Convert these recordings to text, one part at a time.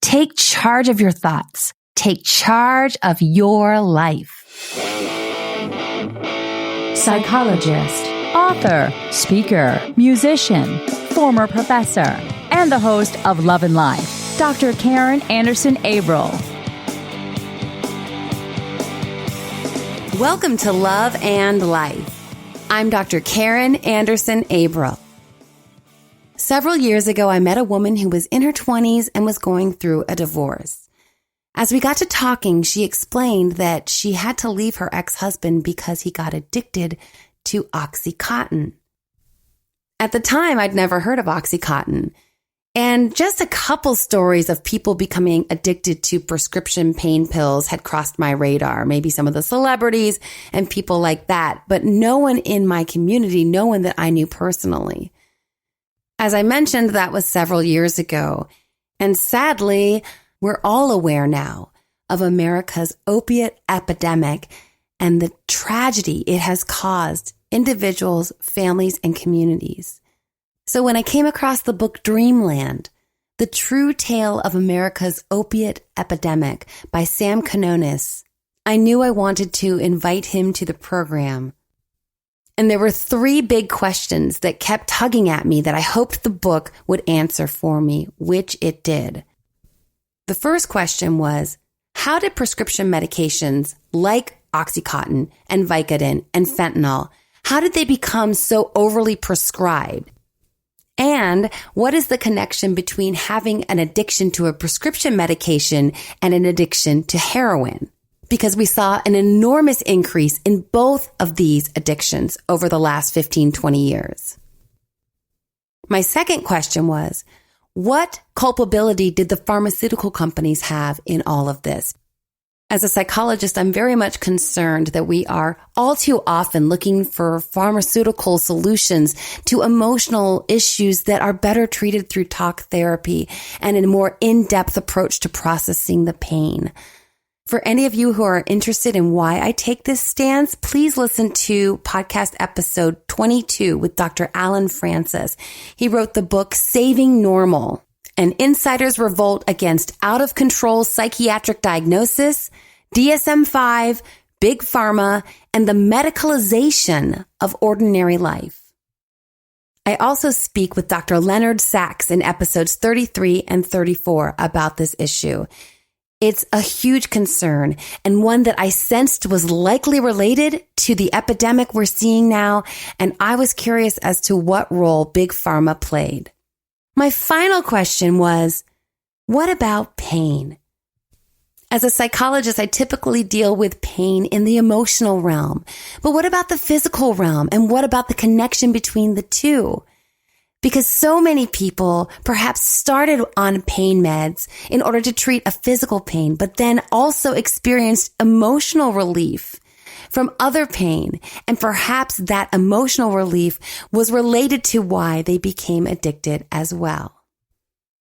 Take charge of your thoughts. Take charge of your life. Psychologist, author, speaker, musician, former professor, and the host of Love and Life, Dr. Karen Anderson Averill. Welcome to Love and Life. I'm Dr. Karen Anderson Averill. Several years ago, I met a woman who was in her 20s and was going through a divorce. As we got to talking, she explained that she had to leave her ex-husband because he got addicted to OxyContin. At the time, I'd never heard of OxyContin. And just a couple stories of people becoming addicted to prescription pain pills had crossed my radar. Maybe some of the celebrities and people like that, but no one in my community, no one that I knew personally. As I mentioned, that was several years ago. And sadly, we're all aware now of America's opiate epidemic and the tragedy it has caused individuals, families, and communities. So when I came across the book Dreamland, The True Tale of America's Opiate Epidemic by Sam Quinones, I knew I wanted to invite him to the program. And there were three big questions that kept tugging at me that I hoped the book would answer for me, which it did. The first question was, how did prescription medications like OxyContin and Vicodin and fentanyl, how did they become so overly prescribed? And what is the connection between having an addiction to a prescription medication and an addiction to heroin? Because we saw an enormous increase in both of these addictions over the last 15, 20 years. My second question was, what culpability did the pharmaceutical companies have in all of this? As a psychologist, I'm very much concerned that we are all too often looking for pharmaceutical solutions to emotional issues that are better treated through talk therapy and a more in-depth approach to processing the pain. For any of you who are interested in why I take this stance, please listen to podcast episode 22 with Dr. Alan Francis. He wrote the book Saving Normal, An Insider's Revolt Against Out-of-Control Psychiatric Diagnosis, DSM-5, Big Pharma, and the Medicalization of Ordinary Life. I also speak with Dr. Leonard Sachs in episodes 33 and 34 about this issue. It's a huge concern and one that I sensed was likely related to the epidemic we're seeing now, and I was curious as to what role Big Pharma played. My final question was, what about pain? As a psychologist, I typically deal with pain in the emotional realm. But what about the physical realm? And what about the connection between the two? Because so many people perhaps started on pain meds in order to treat a physical pain, but then also experienced emotional relief from other pain. And perhaps that emotional relief was related to why they became addicted as well.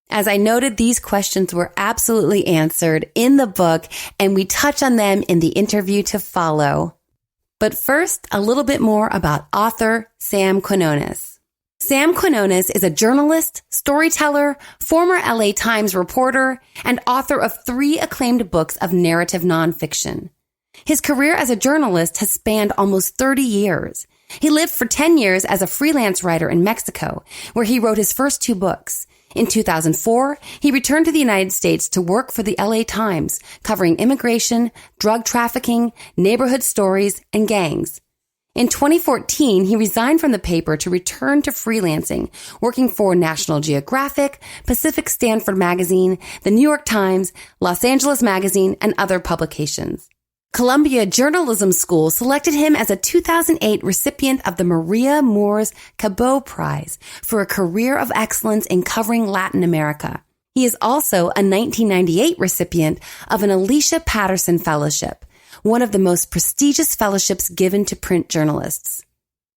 As I noted, these questions were absolutely answered in the book, and we touch on them in the interview to follow. But first, a little bit more about author Sam Quinones. Sam Quinones is a journalist, storyteller, former LA Times reporter, and author of 3 acclaimed books of narrative nonfiction. His career as a journalist has spanned almost 30 years. He lived for 10 years as a freelance writer in Mexico, where he wrote his first 2 books. In 2004, he returned to the United States to work for the LA Times, covering immigration, drug trafficking, neighborhood stories, and gangs. In 2014, he resigned from the paper to return to freelancing, working for National Geographic, Pacific Stanford Magazine, the New York Times, Los Angeles Magazine, and other publications. Columbia Journalism School selected him as a 2008 recipient of the Maria Moores Cabot Prize for a career of excellence in covering Latin America. He is also a 1998 recipient of an Alicia Patterson Fellowship, one of the most prestigious fellowships given to print journalists.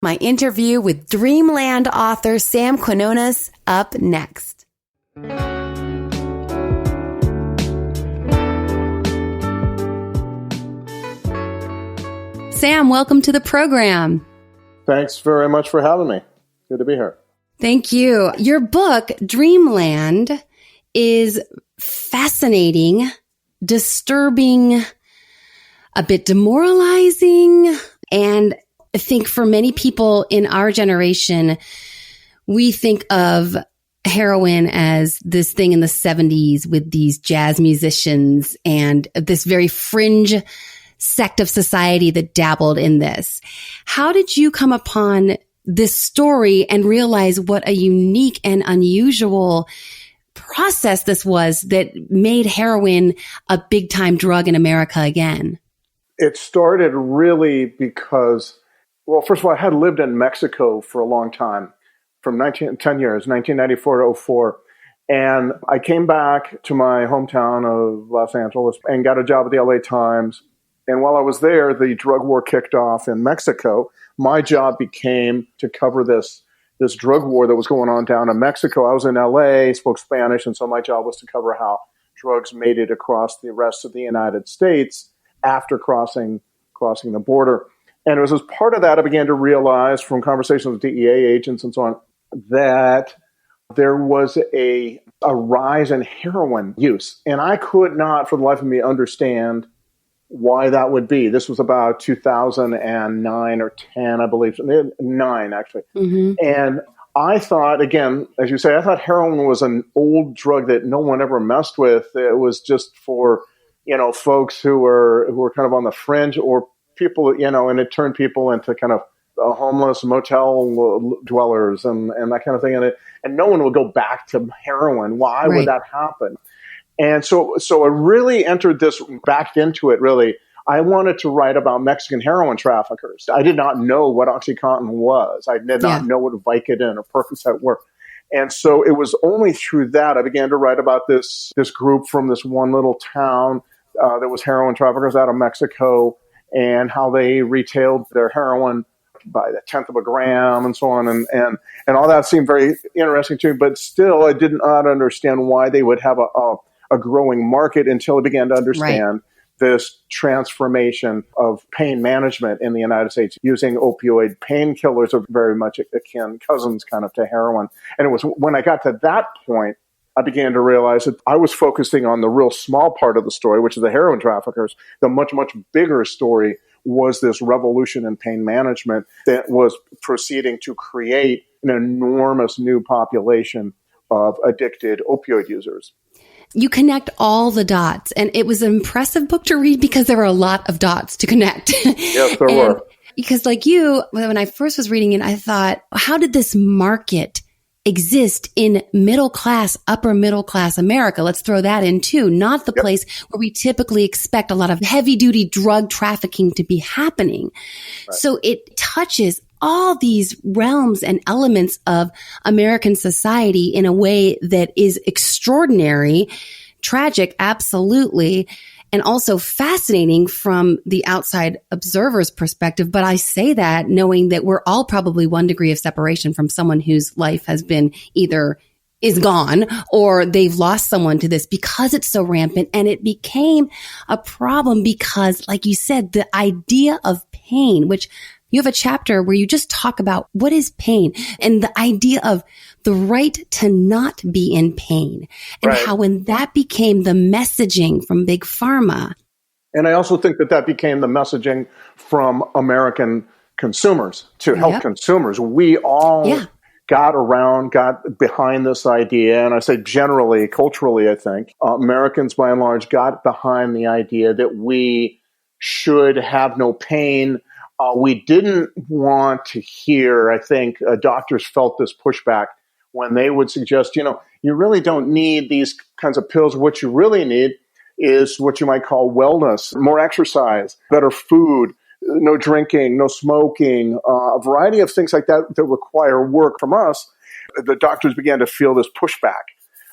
My interview with Dreamland author Sam Quinones up next. Sam, welcome to the program. Thanks very much for having me. Good to be here. Thank you. Your book, Dreamland, is fascinating, disturbing, a bit demoralizing. And I think for many people in our generation, we think of heroin as this thing in the 70s with these jazz musicians and this very fringe sect of society that dabbled in this. How did you come upon this story and realize what a unique and unusual process this was that made heroin a big time drug in America again? It started really because, well, first of all, I had lived in Mexico for a long time, from 10 years, 1994 to 04. And I came back to my hometown of Los Angeles and got a job at the LA Times. And while I was there, the drug war kicked off in Mexico. My job became to cover this drug war that was going on down in Mexico. I was in LA, spoke Spanish, and so my job was to cover how drugs made it across the rest of the United States after crossing the border. And it was as part of that I began to realize from conversations with DEA agents and so on that there was a rise in heroin use. And I could not for the life of me understand why that would be. This was about 2009 or 10, I believe. 9, actually. Mm-hmm. And I thought, again, as you say, I thought heroin was an old drug that no one ever messed with. It was just for, folks who were kind of on the fringe or people, and it turned people into kind of homeless motel dwellers and that kind of thing. And no one would go back to heroin. Why would that happen? And so I really backed into it, really. I wanted to write about Mexican heroin traffickers. I did not know what OxyContin was. I did not know what Vicodin or Percocet were. And so it was only through that I began to write about this group from this one little town that was heroin traffickers out of Mexico and how they retailed their heroin by the 10th of a gram and so on. And all that seemed very interesting to me. But still, I did not understand why they would have a growing market until I began to understand this transformation of pain management in the United States using opioid painkillers are very much akin, cousins kind of to heroin. And it was when I got to that point, I began to realize that I was focusing on the real small part of the story, which is the heroin traffickers. The much, much bigger story was this revolution in pain management that was proceeding to create an enormous new population of addicted opioid users. You connect all the dots, and it was an impressive book to read because there were a lot of dots to connect. Yes, there were. Because like you, when I first was reading it, I thought, how did this market exist in middle class, upper middle class America? Let's throw that in too. Not the place where we typically expect a lot of heavy duty drug trafficking to be happening. Right. So it touches all these realms and elements of American society in a way that is extraordinary, tragic, absolutely, and also fascinating from the outside observer's perspective. But I say that knowing that we're all probably one degree of separation from someone whose life has been either is gone or they've lost someone to this because it's so rampant. And it became a problem because, like you said, the idea of pain, which you have a chapter where you just talk about what is pain and the idea of the right to not be in pain and how when that became the messaging from Big Pharma. And I also think that became the messaging from American consumers to health consumers. We all got behind this idea. And I say generally, culturally, I think Americans by and large got behind the idea that we should have no pain. We didn't want to hear, I think doctors felt this pushback when they would suggest, you really don't need these kinds of pills. What you really need is what you might call wellness, more exercise, better food, no drinking, no smoking, a variety of things like that that require work from us. The doctors began to feel this pushback.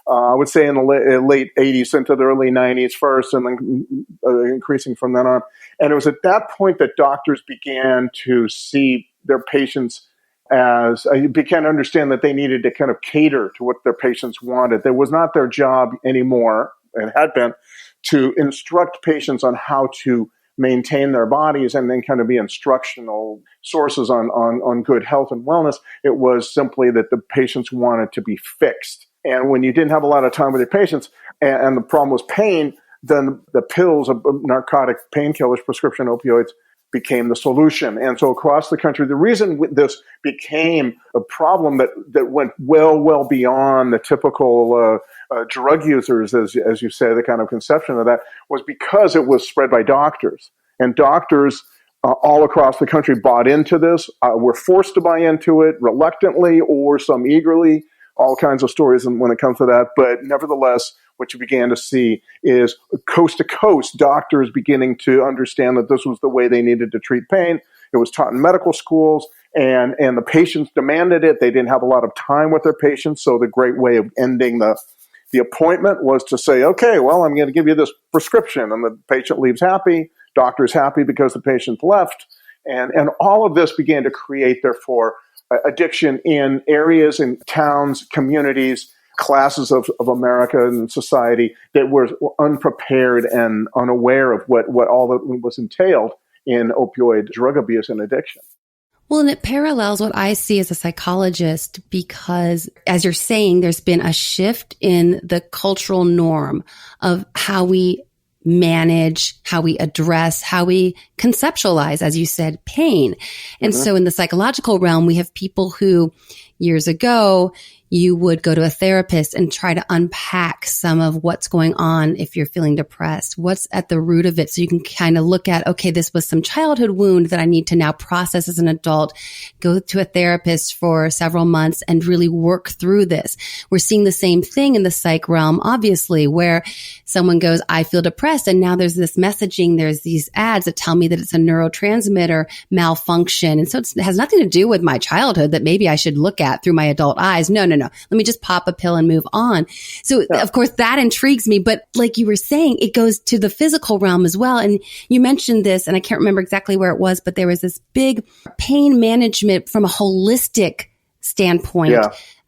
I would say in the late 80s into the early 90s first, and then increasing from then on. And it was at that point that doctors began to see their patients began to understand that they needed to kind of cater to what their patients wanted. That was not their job anymore, and had been, to instruct patients on how to maintain their bodies and then kind of be instructional sources on good health and wellness. It was simply that the patients wanted to be fixed. And when you didn't have a lot of time with your patients, and the problem was pain, then the pills of narcotic painkillers, prescription opioids, became the solution. And so across the country, the reason this became a problem that went well beyond the typical drug users, as you say, the kind of conception of that, was because it was spread by doctors. And doctors all across the country bought into this, were forced to buy into it reluctantly or some eagerly, all kinds of stories when it comes to that. But nevertheless, what you began to see is coast to coast, doctors beginning to understand that this was the way they needed to treat pain. It was taught in medical schools, and the patients demanded it. They didn't have a lot of time with their patients, so the great way of ending the appointment was to say, okay, well, I'm going to give you this prescription, and the patient leaves happy, doctor's happy because the patient left, and all of this began to create, therefore, addiction in areas, in towns, communities, classes of America and society that were unprepared and unaware of what all that was entailed in opioid drug abuse and addiction. Well, and it parallels what I see as a psychologist because, as you're saying, there's been a shift in the cultural norm of how we manage, how we address, how we conceptualize, as you said, pain. And so in the psychological realm, we have people who years ago, you would go to a therapist and try to unpack some of what's going on if you're feeling depressed, what's at the root of it. So you can kind of look at, okay, this was some childhood wound that I need to now process as an adult, go to a therapist for several months and really work through this. We're seeing the same thing in the psych realm, obviously, where someone goes, I feel depressed. And now there's this messaging, there's these ads that tell me that it's a neurotransmitter malfunction. And so it has nothing to do with my childhood that maybe I should look at through my adult eyes. No. Let me just pop a pill and move on. So of course that intrigues me, but like you were saying, it goes to the physical realm as well. And you mentioned this, and I can't remember exactly where it was, but there was this big pain management from a holistic standpoint,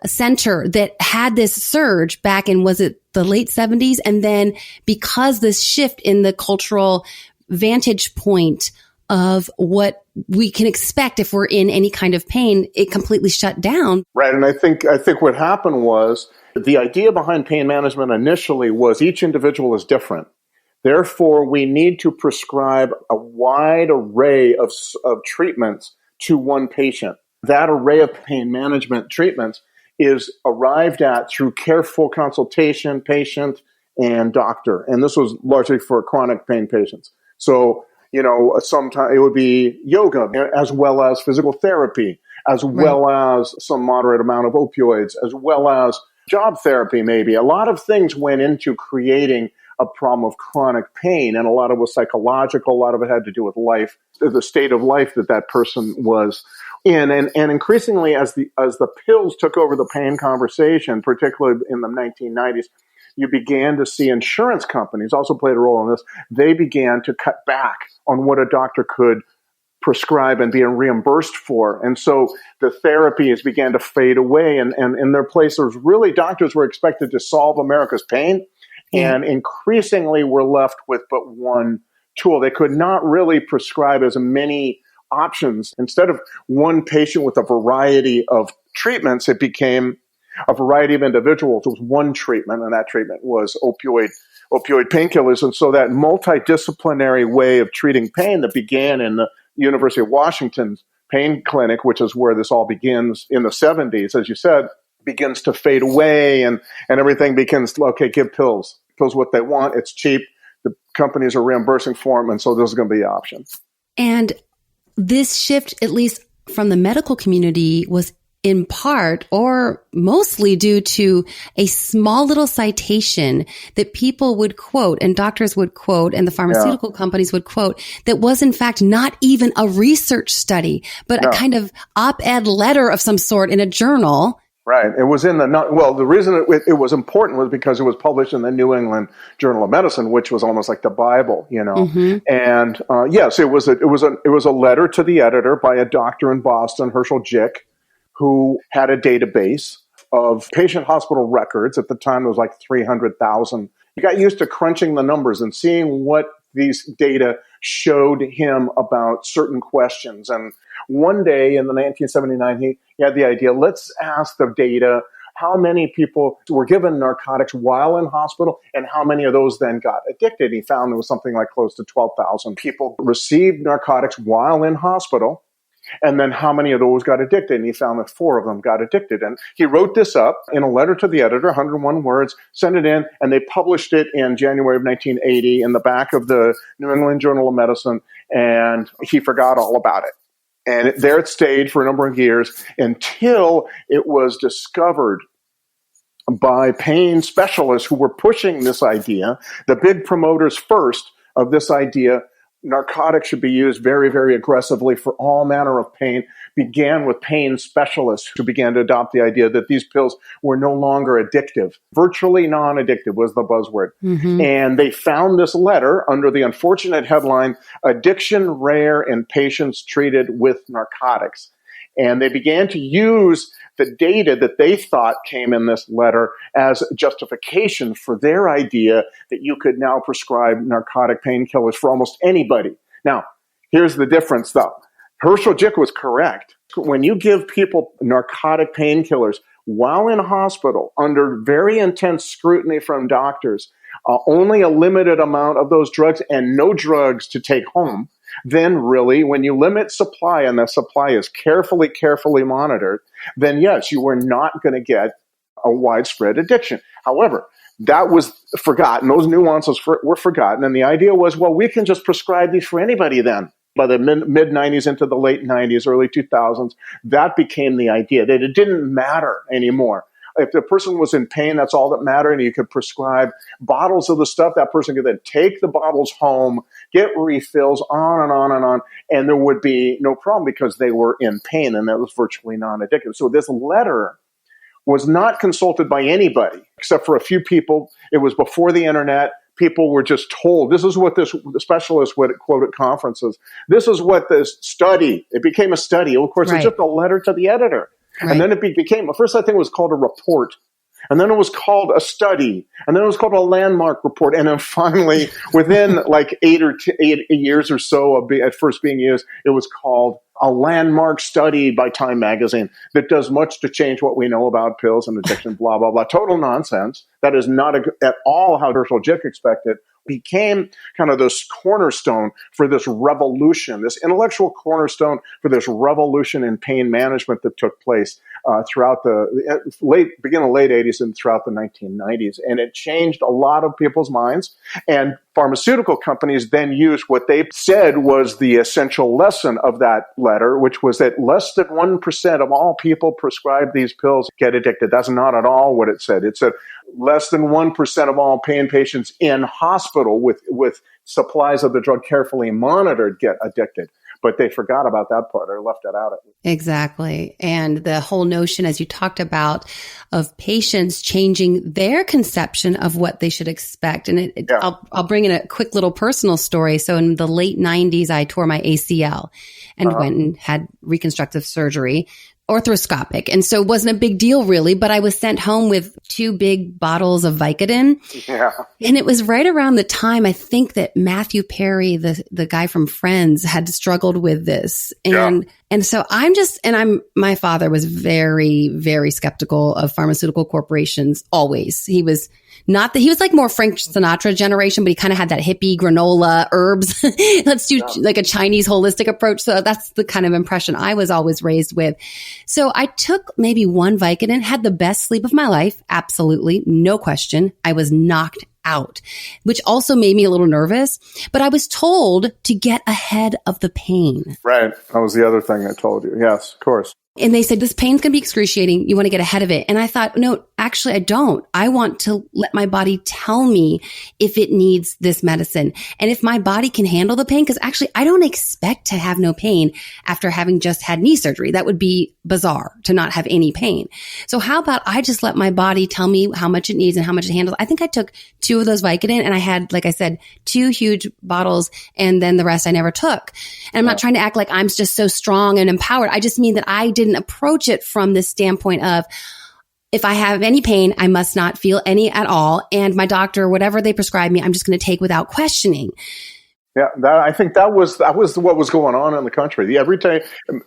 a center that had this surge back in, was it the late 70s? And then because this shift in the cultural vantage point of what we can expect if we're in any kind of pain, it completely shut down. Right. And I think what happened was the idea behind pain management initially was each individual is different. Therefore, we need to prescribe a wide array of treatments to one patient. That array of pain management treatments is arrived at through careful consultation, patient and doctor. And this was largely for chronic pain patients. So, sometimes it would be yoga as well as physical therapy, as well as some moderate amount of opioids, as well as job therapy maybe. A lot of things went into creating a problem of chronic pain, and a lot of it was psychological. A lot of it had to do with life, the state of life that person was in. And increasingly, as the pills took over the pain conversation, particularly in the 1990s, you began to see insurance companies also played a role in this. They began to cut back on what a doctor could prescribe and be reimbursed for. And so the therapies began to fade away. And in their place, there was really doctors were expected to solve America's pain. And increasingly were left with but one tool. They could not really prescribe as many options. Instead of one patient with a variety of treatments, it became a variety of individuals. It was one treatment, and that treatment was opioid painkillers. And so that multidisciplinary way of treating pain that began in the University of Washington's pain clinic, which is where this all begins in the 70s, as you said, begins to fade away, and everything begins to, okay, give pills what they want. It's cheap. The companies are reimbursing for them, and so this is going to be the option. And this shift, at least from the medical community, was in part or mostly due to a small little citation that people would quote and doctors would quote and the pharmaceutical companies would quote that was in fact not even a research study, but a kind of op-ed letter of some sort in a journal. Right. It was in the reason it was important was because it was published in the New England Journal of Medicine, which was almost like the Bible, And yes, it was a letter to the editor by a doctor in Boston, Herschel Jick, who had a database of patient hospital records. At the time, it was like 300,000. He got used to crunching the numbers and seeing what these data showed him about certain questions. And one day in the 1979, he had the idea, let's ask the data, how many people were given narcotics while in hospital and how many of those then got addicted. He found there was something like close to 12,000 people received narcotics while in hospital. And then how many of those got addicted? And he found that 4 of them got addicted. And he wrote this up in a letter to the editor, 101 words, sent it in, and they published it in January of 1980 in the back of the New England Journal of Medicine, and he forgot all about it. And there it stayed for a number of years until it was discovered by pain specialists who were pushing this idea, the big promoters first of this idea. Narcotics should be used very, very aggressively for all manner of pain, began with pain specialists who began to adopt the idea that these pills were no longer addictive. Virtually non-addictive was the buzzword. Mm-hmm. And they found this letter under the unfortunate headline, Addiction Rare in Patients Treated with Narcotics. And they began to use the data that they thought came in this letter as justification for their idea that you could now prescribe narcotic painkillers for almost anybody. Now, here's the difference, though. Herschel Jick was correct. When you give people narcotic painkillers while in hospital under very intense scrutiny from doctors, only a limited amount of those drugs and no drugs to take home, then really, when you limit supply and the supply is carefully monitored, then yes, you are not going to get a widespread addiction. However, that was forgotten. Those nuances were forgotten. And the idea was, well, we can just prescribe these for anybody then. By the mid-90s into the late 90s, early 2000s, that became the idea that it didn't matter anymore. If the person was in pain, that's all that mattered, and you could prescribe bottles of the stuff. That person could then take the bottles home, get refills, on and on and on, and there would be no problem because they were in pain, and that was virtually non-addictive. So this letter was not consulted by anybody except for a few people. It was before the internet. People were just told, this is what the specialists would quote at conferences. This is what this study, it became a study. Of course, It's just a letter to the editor. Right. And then it became, first I think it was called a report. And then it was called a study. And then it was called a landmark report. And then finally, within like 8 years or so of at first being used, it was called a landmark study by Time Magazine that does much to change what we know about pills and addiction, blah, blah, blah. Total nonsense. That is not at all how Herschel Jick expected. Became kind of this cornerstone for this revolution, this intellectual cornerstone for this revolution in pain management that took place throughout the beginning of the late 80s and throughout the 1990s. And it changed a lot of people's minds. And pharmaceutical companies then used what they said was the essential lesson of that letter, which was that less than 1% of all people prescribed these pills get addicted. That's not at all what it said. It said less than 1% of all pain patients in hospital with supplies of the drug carefully monitored get addicted. But they forgot about that part or left it out. Exactly. And the whole notion, as you talked about, of patients changing their conception of what they should expect. And I'll bring in a quick little personal story. So in the late 90s, I tore my ACL and went and had reconstructive surgery, arthroscopic. And so it wasn't a big deal really, but I was sent home with 2 big bottles of Vicodin. Yeah. And it was right around the time I think that Matthew Perry, the guy from Friends, had struggled with this. And so my father was very, very skeptical of pharmaceutical corporations always. He was like more Frank Sinatra generation, but he kind of had that hippie granola herbs. Let's do like a Chinese holistic approach. So that's the kind of impression I was always raised with. So I took maybe 1 Vicodin, had the best sleep of my life. Absolutely. No question. I was knocked out, which also made me a little nervous, but I was told to get ahead of the pain. Right. That was the other thing I told you. Yes, of course. And they said, this pain's going to be excruciating. You want to get ahead of it. And I thought, no, actually, I don't. I want to let my body tell me if it needs this medicine. And if my body can handle the pain, because actually, I don't expect to have no pain after having just had knee surgery. That would be bizarre to not have any pain. So how about I just let my body tell me how much it needs and how much it handles? I think I took 2 of those Vicodin and I had, like I said, 2 huge bottles and then the rest I never took. And I'm not trying to act like I'm just so strong and empowered. I just mean that I didn't approach it from this standpoint of, if I have any pain, I must not feel any at all. And my doctor, whatever they prescribe me, I'm just going to take without questioning. Yeah, I think that was what was going on in the country. Every time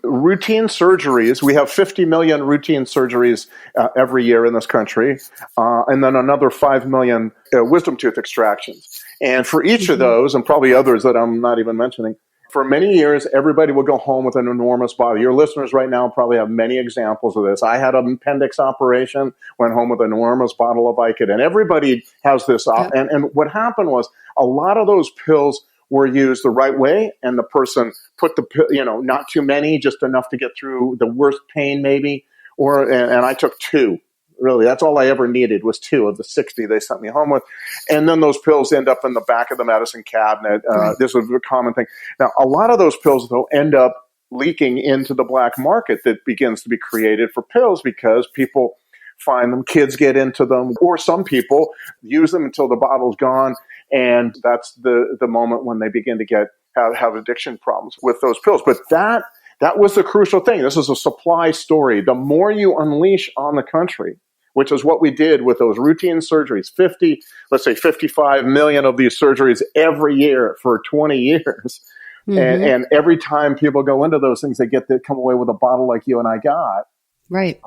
routine surgeries, we have 50 million routine surgeries every year in this country, and then another 5 million wisdom tooth extractions. And for each of those, and probably others that I'm not even mentioning, for many years, everybody would go home with an enormous bottle. Your listeners right now probably have many examples of this. I had an appendix operation, went home with an enormous bottle of Vicodin, and everybody has this. And what happened was a lot of those pills were used the right way, and the person put not too many, just enough to get through the worst pain maybe, and I took 2. Really, that's all I ever needed was 2 of the 60 they sent me home with. And then those pills end up in the back of the medicine cabinet. This was a common thing. Now, a lot of those pills, though, end up leaking into the black market that begins to be created for pills because people find them, kids get into them, or some people use them until the bottle's gone. And that's the moment when they begin to have addiction problems with those pills. But that was the crucial thing. This is a supply story. The more you unleash on the country, which is what we did with those routine surgeries, 55 million of these surgeries every year for 20 years. Mm-hmm. And every time people go into those things, they come away with a bottle like you and I got. Right.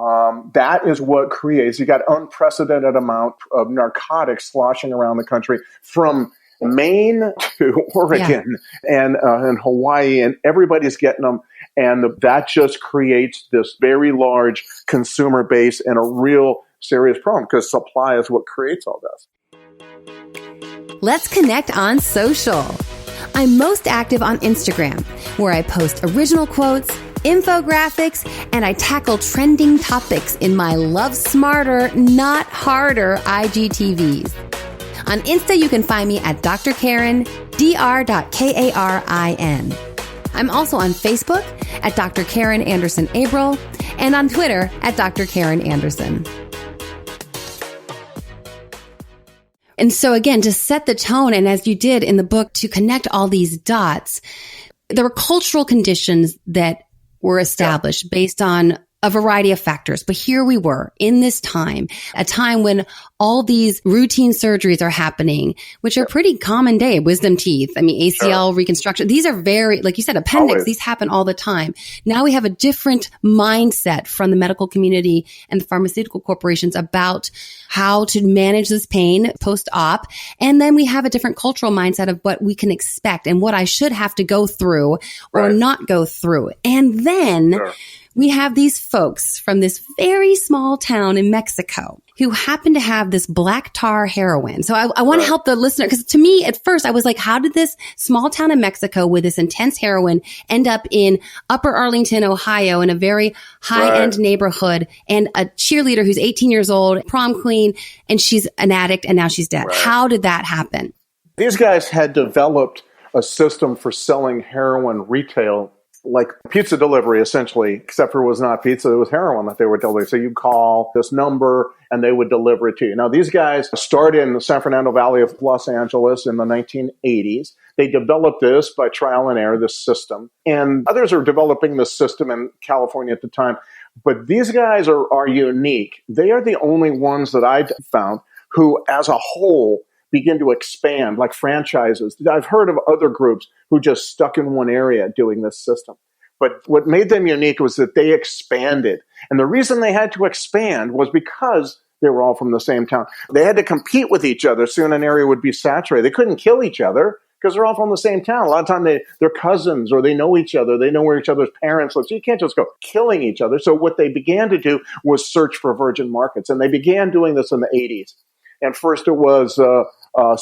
That is what creates, you got unprecedented amount of narcotics sloshing around the country from Maine to Oregon and Hawaii, and everybody's getting them. And that just creates this very large consumer base and a real serious problem because supply is what creates all this. Let's connect on social. I'm most active on Instagram, where I post original quotes, infographics, and I tackle trending topics in my Love Smarter, Not Harder IGTVs. On Insta, you can find me at Dr. Karen, dr.karin. I'm also on Facebook at Dr. Karen Anderson Abril and on Twitter at Dr. Karen Anderson. And so again, to set the tone, and as you did in the book, to connect all these dots, there were cultural conditions that were established based on a variety of factors. But here we were in this time, a time when all these routine surgeries are happening, which are pretty common day. Wisdom teeth, ACL reconstruction. These are very, like you said, appendix. These happen all the time. Now we have a different mindset from the medical community and the pharmaceutical corporations about how to manage this pain post-op. And then we have a different cultural mindset of what we can expect and what I should have to go through or not go through. And then we have these folks from this very small town in Mexico who happen to have this black tar heroin. So I want to help the listener, because to me, at first, I was like, how did this small town in Mexico with this intense heroin end up in Upper Arlington, Ohio, in a very high-end neighborhood, and a cheerleader who's 18 years old, prom queen, and she's an addict, and now she's dead. How did that happen? These guys had developed a system for selling heroin retail, like pizza delivery, essentially, except for it was not pizza, it was heroin that they were delivering. So you call this number and they would deliver it to you. Now, these guys started in the San Fernando Valley of Los Angeles in the 1980s. They developed this by trial and error, this system. And others are developing this system in California at the time. But these guys are unique. They are the only ones that I found who, as a whole, begin to expand like franchises. I've heard of other groups who just stuck in one area doing this system. But what made them unique was that they expanded. And the reason they had to expand was because they were all from the same town. They had to compete with each other. Soon an area would be saturated. They couldn't kill each other because they're all from the same town. A lot of time they're cousins or they know each other. They know where each other's parents live. So you can't just go killing each other. So what they began to do was search for virgin markets. And they began doing this in the 80s. And first it was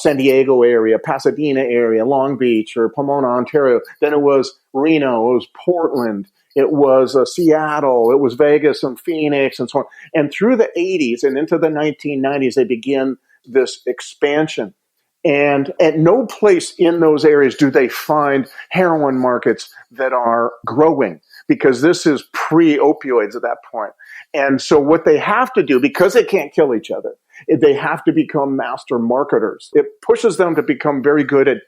San Diego area, Pasadena area, Long Beach, or Pomona, Ontario. Then it was Reno, it was Portland, it was Seattle, it was Vegas and Phoenix and so on. And through the 80s and into the 1990s, they began this expansion. And at no place in those areas do they find heroin markets that are growing, because this is pre-opioids at that point. And so what they have to do, because they can't kill each other, they have to become master marketers. It pushes them to become very good at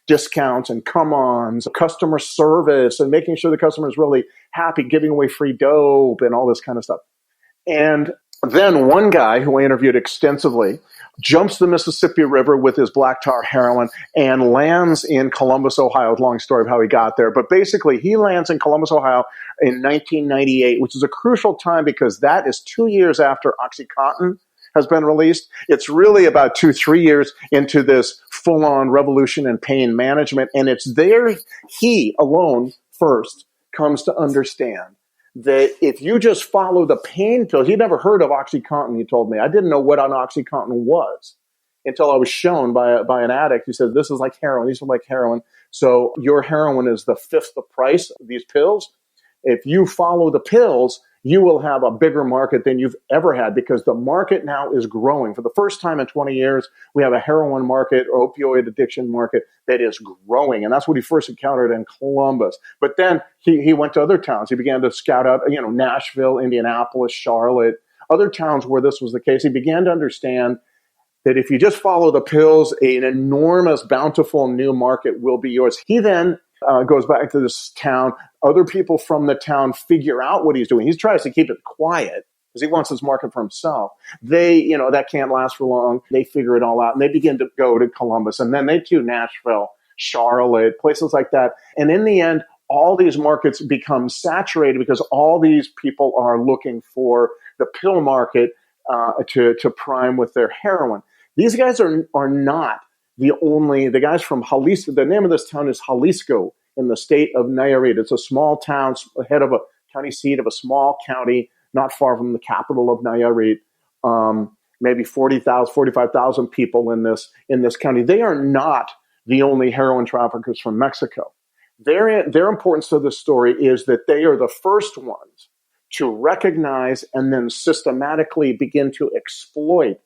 discounts and come-ons, customer service, and making sure the customer is really happy, giving away free dope and all this kind of stuff. And then one guy who I interviewed extensively jumps the Mississippi River with his black tar heroin, and lands in Columbus, Ohio. Long story of how he got there. But basically, he lands in Columbus, Ohio in 1998, which is a crucial time because that is 2 years after OxyContin has been released. It's really about 2-3 years into this full-on revolution in pain management. And it's there he alone first comes to understand that if you just follow the pain pills, he'd never heard of OxyContin, he told me. I didn't know what an OxyContin was until I was shown by an addict. He said, this is like heroin. These are like heroin. So your heroin is the fifth the price of these pills. If you follow the pills, you will have a bigger market than you've ever had because the market now is growing. For the first time in 20 years, we have a heroin market or opioid addiction market that is growing. And that's what he first encountered in Columbus. But then he went to other towns. He began to scout out, Nashville, Indianapolis, Charlotte, other towns where this was the case. He began to understand that if you just follow the pills, an enormous, bountiful new market will be yours. He then goes back to this town. Other people from the town figure out what he's doing. He tries to keep it quiet because he wants this market for himself. That can't last for long. They figure it all out, and they begin to go to Columbus, and then they do Nashville, Charlotte, places like that. And in the end, all these markets become saturated because all these people are looking for the pill market to prime with their heroin. These guys are not the guys from Jalisco. The name of this town is Jalisco in the state of Nayarit. It's a small town, head of a county seat of a small county, not far from the capital of Nayarit. Maybe 40,000, 45,000 people in this county. They are not the only heroin traffickers from Mexico. Their importance to this story is that they are the first ones to recognize and then systematically begin to exploit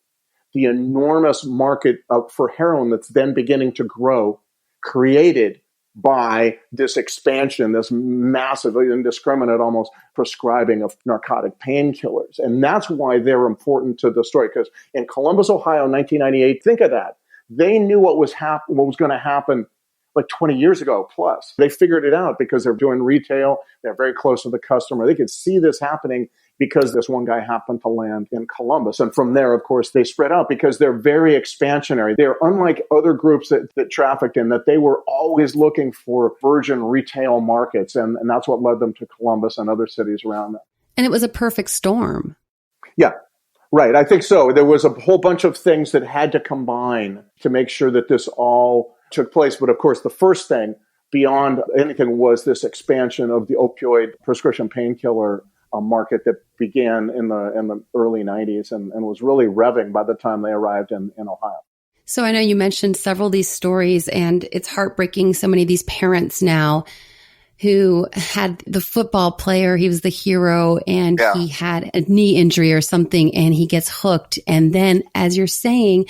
the enormous market for heroin that's then beginning to grow, created by this expansion, this massive, indiscriminate almost prescribing of narcotic painkillers. And that's why they're important to the story. Because in Columbus, Ohio, 1998, think of that. They knew what was going to happen like 20 years ago plus. They figured it out because they're doing retail. They're very close to the customer. They could see this happening because this one guy happened to land in Columbus. And from there, of course, they spread out because they're very expansionary. They're unlike other groups that trafficked in, that they were always looking for virgin retail markets. And that's what led them to Columbus and other cities around them. And it was a perfect storm. Yeah, right. I think so. There was a whole bunch of things that had to combine to make sure that this all took place. But of course, the first thing beyond anything was this expansion of the opioid prescription painkiller market that began in the early 90s and was really revving by the time they arrived in Ohio. So I know you mentioned several of these stories, and it's heartbreaking. So many of these parents now who had the football player, he was the hero, and he had a knee injury or something, and he gets hooked. And then, as you're saying,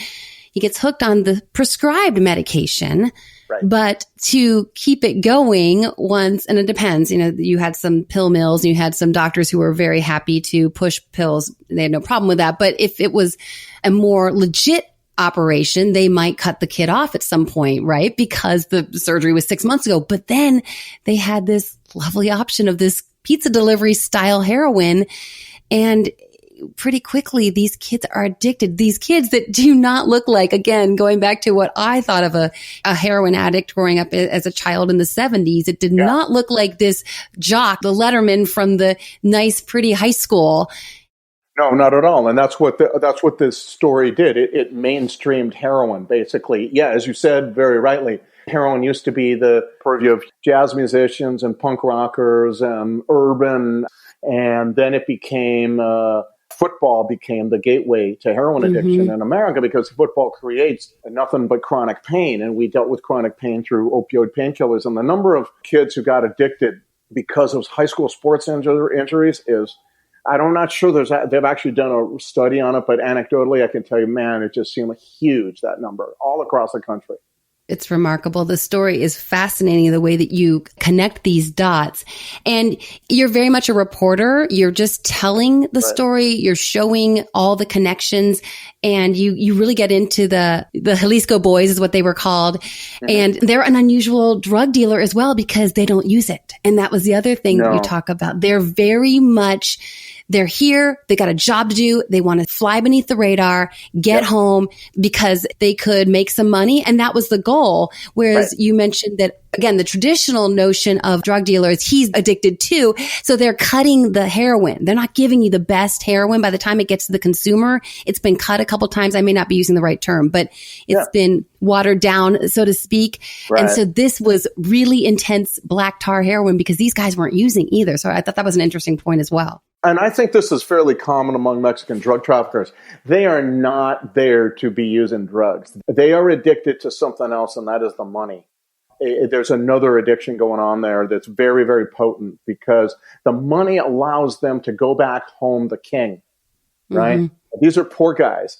he gets hooked on the prescribed medication. Right. But to keep it going once, and it depends, you had some pill mills and you had some doctors who were very happy to push pills. They had no problem with that. But if it was a more legit operation, they might cut the kid off at some point, right? Because the surgery was 6 months ago. But then they had this lovely option of this pizza delivery style heroin. And pretty quickly, these kids are addicted. These kids that do not look like, again, going back to what I thought of a heroin addict growing up as a child in the 70s, it did not look like this jock, the letterman from the nice, pretty high school. No, not at all. And that's what this story did. It mainstreamed heroin, basically. Yeah, as you said very rightly, heroin used to be the purview of jazz musicians and punk rockers and urban, and then it became football became the gateway to heroin addiction in America because football creates nothing but chronic pain. And we dealt with chronic pain through opioid painkillers. And the number of kids who got addicted because of high school sports injuries is, I'm not sure they've actually done a study on it, but anecdotally, I can tell you, man, it just seemed huge, that number, all across the country. It's remarkable. The story is fascinating, the way that you connect these dots. And you're very much a reporter. You're just telling the story. You're showing all the connections. And you really get into the Jalisco boys is what they were called. And they're an unusual drug dealer as well because they don't use it. And that was the other thing that you talk about. They're very much they're here, they got a job to do, they want to fly beneath the radar, get home because they could make some money. And that was the goal. Whereas you mentioned that, again, the traditional notion of drug dealers, he's addicted too. So they're cutting the heroin. They're not giving you the best heroin. By the time it gets to the consumer, it's been cut a couple times. I may not be using the right term, but it's been watered down, so to speak. Right. And so this was really intense black tar heroin because these guys weren't using either. So I thought that was an interesting point as well. And I think this is fairly common among Mexican drug traffickers. They are not there to be using drugs. They are addicted to something else, and that is the money. There's another addiction going on there that's very, very potent because the money allows them to go back home the king, right? Mm-hmm. These are poor guys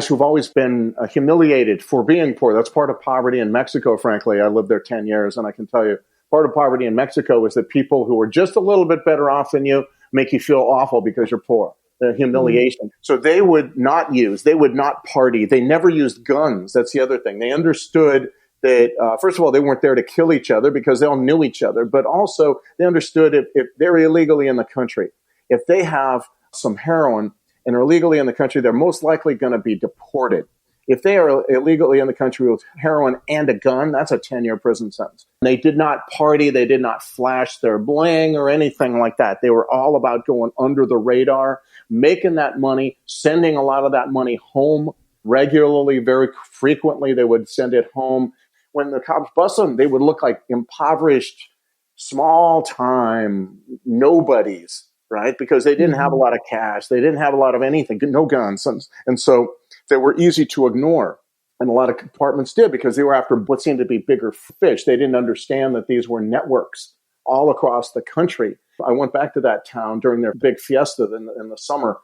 who've always been humiliated for being poor. That's part of poverty in Mexico, frankly. I lived there 10 years, and I can tell you, part of poverty in Mexico is that people who are just a little bit better off than you make you feel awful because you're poor. The humiliation. Mm-hmm. So they would not party. They never used guns. That's the other thing. They understood that, first of all, they weren't there to kill each other because they all knew each other, but also they understood if they're illegally in the country, if they have some heroin and are illegally in the country, they're most likely going to be deported. If they are illegally in the country with heroin and a gun, that's a 10-year prison sentence. They did not party. They did not flash their bling or anything like that. They were all about going under the radar, making that money, sending a lot of that money home regularly, very frequently. They would send it home. When the cops busted them, they would look like impoverished, small-time nobodies, right? Because they didn't have a lot of cash. They didn't have a lot of anything, no guns. And so they were easy to ignore. And a lot of departments did because they were after what seemed to be bigger fish. They didn't understand that these were networks all across the country. I went back to that town during their big fiesta in the summer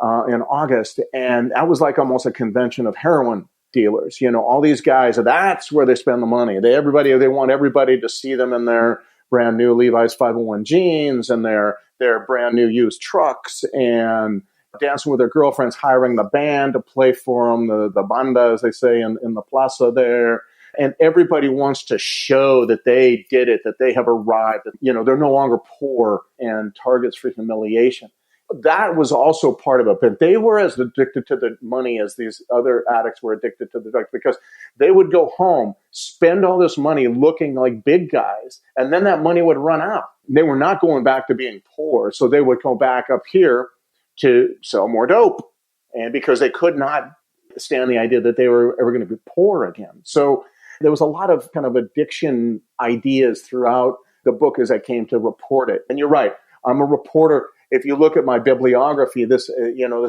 in August, and that was like almost a convention of heroin dealers. You know, all these guys, that's where they spend the money. They want everybody to see them in their brand new Levi's 501 jeans and their brand new used trucks and dancing with their girlfriends, hiring the band to play for them, the banda, as they say in the plaza there. And everybody wants to show that they did it, that they have arrived, that, you know, they're no longer poor and targets for humiliation. That was also part of it, but they were as addicted to the money as these other addicts were addicted to the drugs because they would go home, spend all this money looking like big guys, and then that money would run out. They were not going back to being poor, so they would go back up here to sell more dope, and because they could not stand the idea that they were ever going to be poor again. So there was a lot of kind of addiction ideas throughout the book as I came to report it. And you're right, I'm a reporter. If you look at my bibliography, there's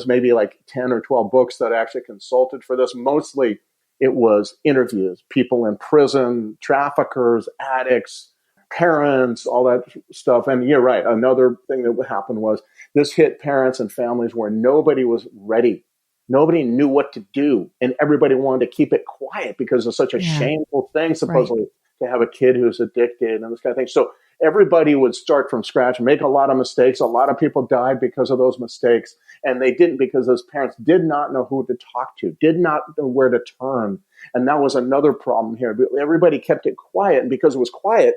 maybe like 10 or 12 books that I actually consulted for this. Mostly it was interviews, people in prison, traffickers, addicts, parents, all that stuff. And you're right. Another thing that happened was this hit parents and families where nobody was ready. Nobody knew what to do. And everybody wanted to keep it quiet because it's such a shameful thing, supposedly, to have a kid who's addicted and this kind of thing. So everybody would start from scratch, make a lot of mistakes. A lot of people died because of those mistakes. And they didn't because those parents did not know who to talk to, did not know where to turn. And that was another problem here. Everybody kept it quiet. And because it was quiet,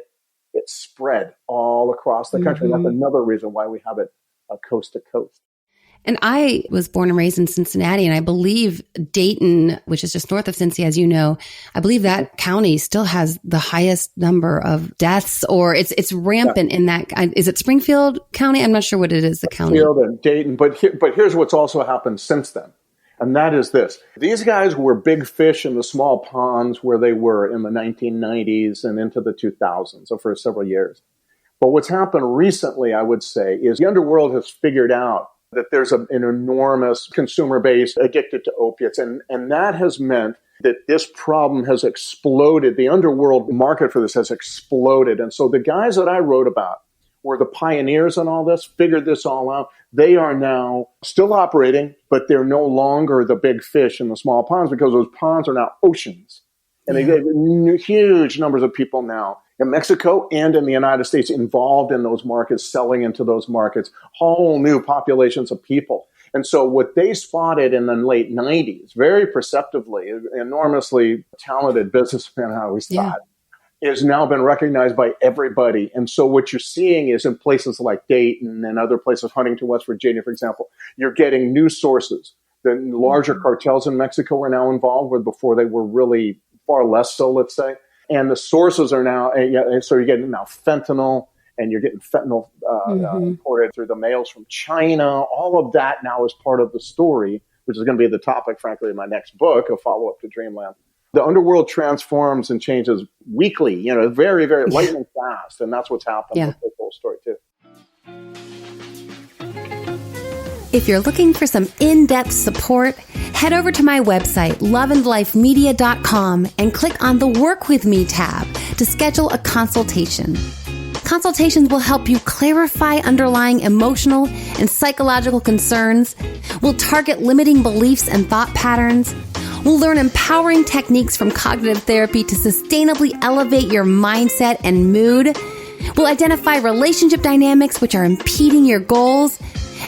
it spread all across the country. Mm-hmm. That's another reason why we have it coast to coast. And I was born and raised in Cincinnati, and I believe Dayton, which is just north of Cincy, as you know, I believe that county still has the highest number of deaths, or it's rampant in that. Is it Springfield County? I'm not sure what it is, the county. Springfield and Dayton, but here's what's also happened since then, and that is this. These guys were big fish in the small ponds where they were in the 1990s and into the 2000s, so for several years. But what's happened recently, I would say, is the underworld has figured out that there's an enormous consumer base addicted to opiates. And that has meant that this problem has exploded. The underworld market for this has exploded. And so the guys that I wrote about were the pioneers in all this, figured this all out. They are now still operating, but they're no longer the big fish in the small ponds because those ponds are now oceans. And they get huge numbers of people now in Mexico and in the United States involved in those markets, selling into those markets, whole new populations of people. And so what they spotted in the late 90s, very perceptively, enormously talented businessmen, I always thought, has now been recognized by everybody. And so what you're seeing is in places like Dayton and other places, Huntington, West Virginia, for example, you're getting news sources. The larger cartels in Mexico are now involved, where before they were really far less so, let's say. And the sources are now, and so you're getting now fentanyl, and you're getting fentanyl imported through the mails from China. All of that now is part of the story, which is going to be the topic, frankly, of my next book, a follow-up to Dreamland. The underworld transforms and changes weekly, very, very lightning fast. And that's what's happened with this whole story, too. If you're looking for some in-depth support, head over to my website, loveandlifemedia.com, and click on the Work With Me tab to schedule a consultation. Consultations will help you clarify underlying emotional and psychological concerns. We'll target limiting beliefs and thought patterns. We'll learn empowering techniques from cognitive therapy to sustainably elevate your mindset and mood. We'll identify relationship dynamics which are impeding your goals.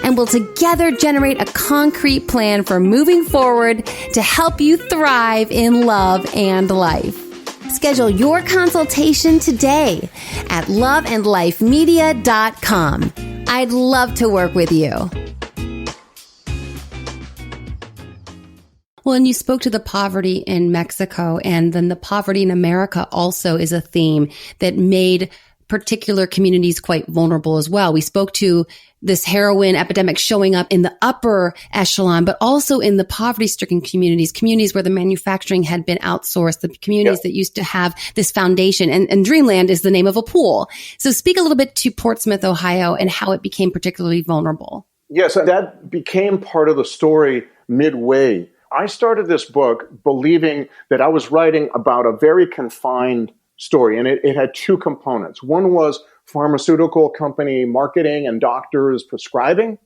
And we'll together generate a concrete plan for moving forward to help you thrive in love and life. Schedule your consultation today at loveandlifemedia.com. I'd love to work with you. Well, and you spoke to the poverty in Mexico, and then the poverty in America also is a theme that made particular communities quite vulnerable as well. We spoke to this heroin epidemic showing up in the upper echelon, but also in the poverty-stricken communities where the manufacturing had been outsourced, the communities that used to have this foundation. And Dreamland is the name of a pool. So speak a little bit to Portsmouth, Ohio, and how it became particularly vulnerable. Yes, that became part of the story midway. I started this book believing that I was writing about a very confined story, and it had two components. One was pharmaceutical company marketing and doctors prescribing,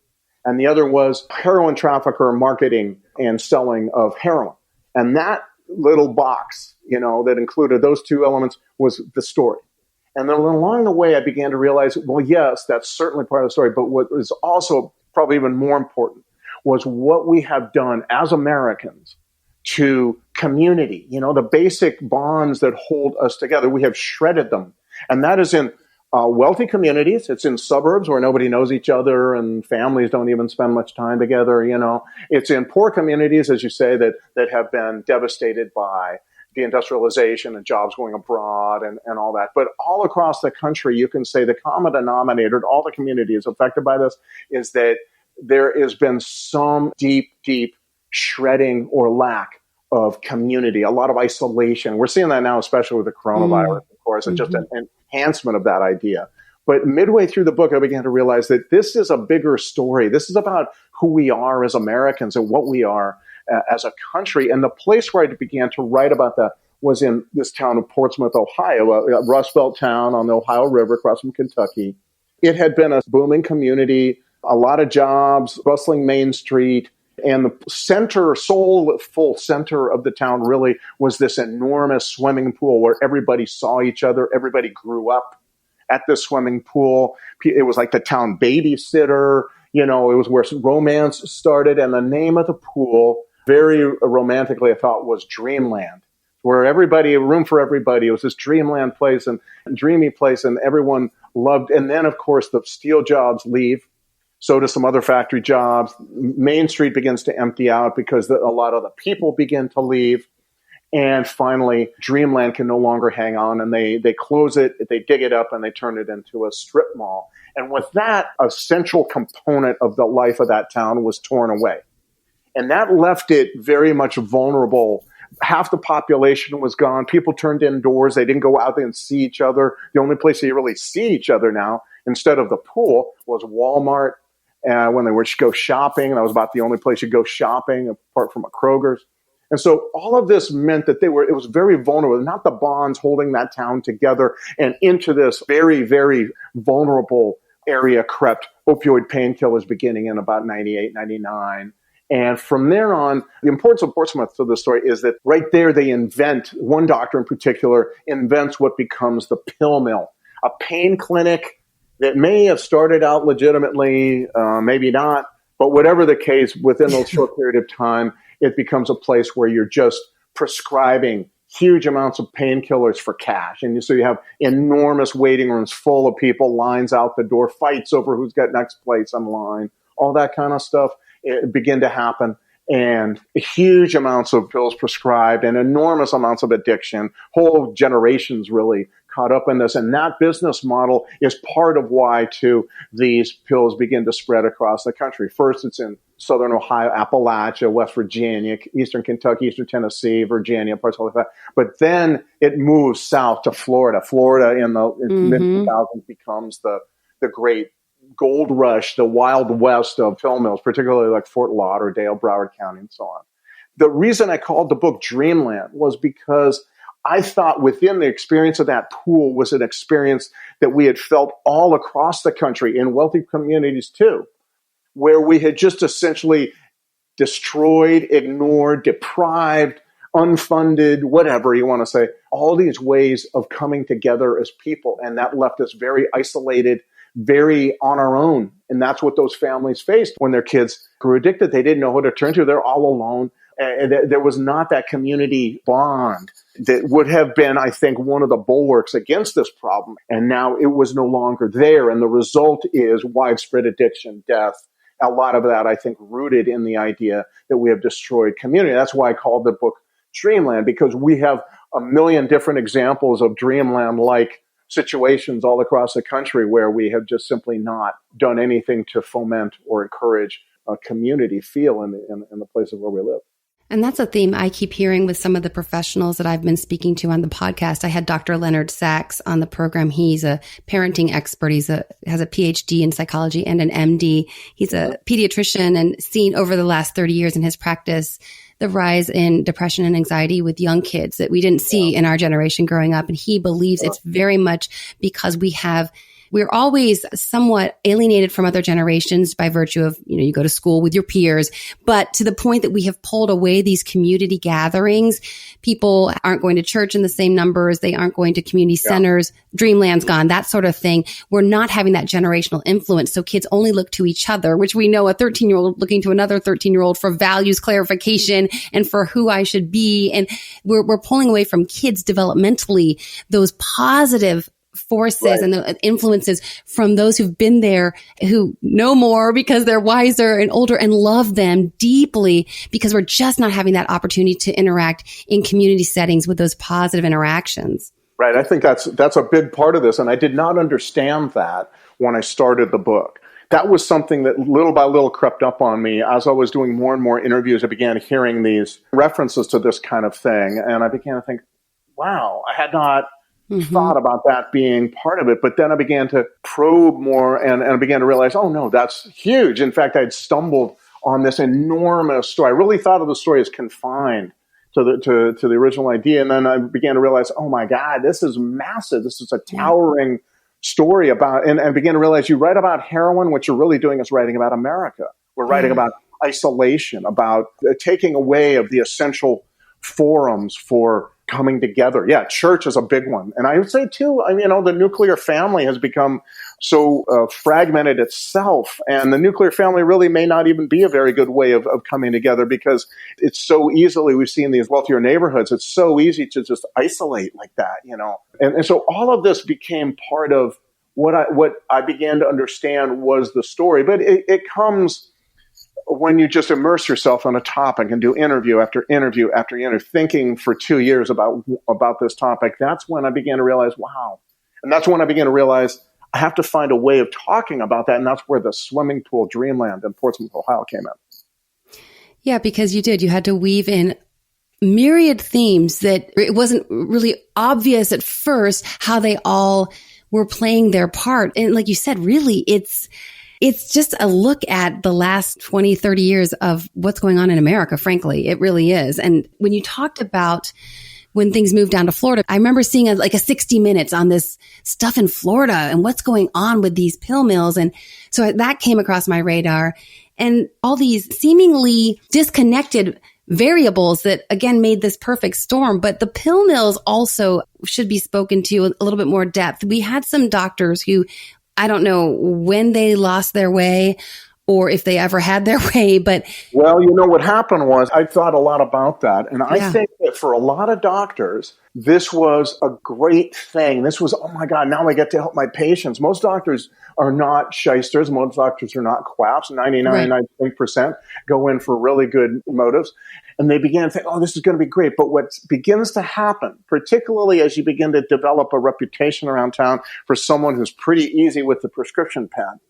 and the other was heroin trafficker marketing and selling of heroin. And that little box, that included those two elements was the story. And then along the way, I began to realize, well, yes, that's certainly part of the story, but what is also probably even more important was what we have done as Americans to community, the basic bonds that hold us together. We have shredded them. And that is in wealthy communities. It's in suburbs where nobody knows each other and families don't even spend much time together. It's in poor communities, as you say, that have been devastated by deindustrialization and jobs going abroad and all that. But all across the country, you can say the common denominator to all the communities affected by this is that there has been some deep, deep shredding or lack of community, a lot of isolation. We're seeing that now, especially with the coronavirus, of course, and just an enhancement of that idea. But midway through the book, I began to realize that this is a bigger story. This is about who we are as Americans and what we are as a country. And the place where I began to write about that was in this town of Portsmouth, Ohio, a Rust Belt town on the Ohio River across from Kentucky. It had been a booming community, a lot of jobs, bustling Main Street. And the soulful center of the town really was this enormous swimming pool where everybody saw each other. Everybody grew up at this swimming pool. It was like the town babysitter. It was where romance started. And the name of the pool, very romantically, I thought, was Dreamland, where room for everybody. It was this dreamland place and dreamy place, and everyone loved. And then, of course, the steel jobs leave. So do some other factory jobs. Main Street begins to empty out because a lot of the people begin to leave. And finally, Dreamland can no longer hang on, and they close it, they dig it up, and they turn it into a strip mall. And with that, a central component of the life of that town was torn away. And that left it very much vulnerable. Half the population was gone. People turned indoors. They didn't go out there and see each other. The only place they really see each other now, instead of the pool, was Walmart. When they would go shopping, that was about the only place you'd go shopping, apart from a Kroger's. And so all of this meant that it was very vulnerable, not the bonds holding that town together, and into this very, very vulnerable area crept opioid painkillers beginning in about 98, 99. And from there on, the importance of Portsmouth to the story is that right there one doctor in particular invents what becomes the pill mill, a pain clinic that may have started out legitimately, maybe not, but whatever the case, within a short period of time, it becomes a place where you're just prescribing huge amounts of painkillers for cash. And so you have enormous waiting rooms full of people, lines out the door, fights over who's got next place on line, all that kind of stuff begin to happen. And huge amounts of pills prescribed and enormous amounts of addiction, whole generations really caught up in this. And that business model is part of why, too, these pills begin to spread across the country. First, it's in southern Ohio, Appalachia, West Virginia, eastern Kentucky, eastern Tennessee, Virginia, parts like that. But then it moves south to Florida. Florida in the mid-2000s becomes the great gold rush, the wild west of pill mills, particularly like Fort Lauderdale, Broward County, and so on. The reason I called the book Dreamland was because I thought within the experience of that pool was an experience that we had felt all across the country in wealthy communities too, where we had just essentially destroyed, ignored, deprived, unfunded, whatever you want to say, all these ways of coming together as people. And that left us very isolated, very on our own. And that's what those families faced when their kids grew addicted. They didn't know who to turn to. They're all alone. And there was not that community bond that would have been, I think, one of the bulwarks against this problem. And now it was no longer there. And the result is widespread addiction, death. A lot of that, I think, rooted in the idea that we have destroyed community. That's why I called the book Dreamland, because we have a million different examples of Dreamland-like situations all across the country where we have just simply not done anything to foment or encourage a community feel in the places where we live. And that's a theme I keep hearing with some of the professionals that I've been speaking to on the podcast. I had Dr. Leonard Sachs on the program. He's a parenting expert. Has a PhD in psychology and an MD. He's a pediatrician and seen over the last 30 years in his practice the rise in depression and anxiety with young kids that we didn't see in our generation growing up. And he believes it's very much because we're always somewhat alienated from other generations by virtue of, you go to school with your peers, but to the point that we have pulled away these community gatherings. People aren't going to church in the same numbers. They aren't going to community centers. Dreamland's gone, that sort of thing. We're not having that generational influence. So kids only look to each other, which we know a 13-year-old looking to another 13-year-old for values clarification and for who I should be. And we're pulling away from kids developmentally, those positive forces and the influences from those who've been there, who know more because they're wiser and older and love them deeply, because we're just not having that opportunity to interact in community settings with those positive interactions. Right. I think that's a big part of this. And I did not understand that when I started the book. That was something that little by little crept up on me. As I was doing more and more interviews, I began hearing these references to this kind of thing. And I began to think, wow, I had not thought about that being part of it. But then I began to probe more and I began to realize, oh no, that's huge. In fact, I had stumbled on this enormous story. I really thought of the story as confined to the original idea. And then I began to realize, oh my God, this is massive. This is a towering story about, and I began to realize you write about heroin, what you're really doing is writing about America. We're writing about isolation, about taking away of the essential forums for coming together. Yeah, church is a big one. And I would say too, the nuclear family has become so fragmented itself. And the nuclear family really may not even be a very good way of coming together, because it's so easily, we've seen these wealthier neighborhoods, it's so easy to just isolate like that, And so all of this became part of what I began to understand was the story. But it comes when you just immerse yourself on a topic and do interview after interview after interview, thinking for 2 years about this topic. That's when I began to realize, wow. And that's when I began to realize I have to find a way of talking about that. And that's where the swimming pool Dreamland in Portsmouth, Ohio came in. Yeah, because you had to weave in myriad themes that it wasn't really obvious at first how they all were playing their part. And like you said, really, it's just a look at the last 20, 30 years of what's going on in America, frankly. It really is. And when you talked about when things moved down to Florida, I remember seeing a 60 Minutes on this stuff in Florida and what's going on with these pill mills. And so that came across my radar. And all these seemingly disconnected variables that, again, made this perfect storm. But the pill mills also should be spoken to a little bit more depth. We had some doctors who, I don't know when they lost their way or if they ever had their way. But well, what happened was I thought a lot about that. And I think that for a lot of doctors, this was a great thing. This was, oh my God, now I get to help my patients. Most doctors are not shysters. Most doctors are not quacks. 99% go in for really good motives. And they began to think, oh, this is going to be great. But what begins to happen, particularly as you begin to develop a reputation around town for someone who's pretty easy with the prescription pen,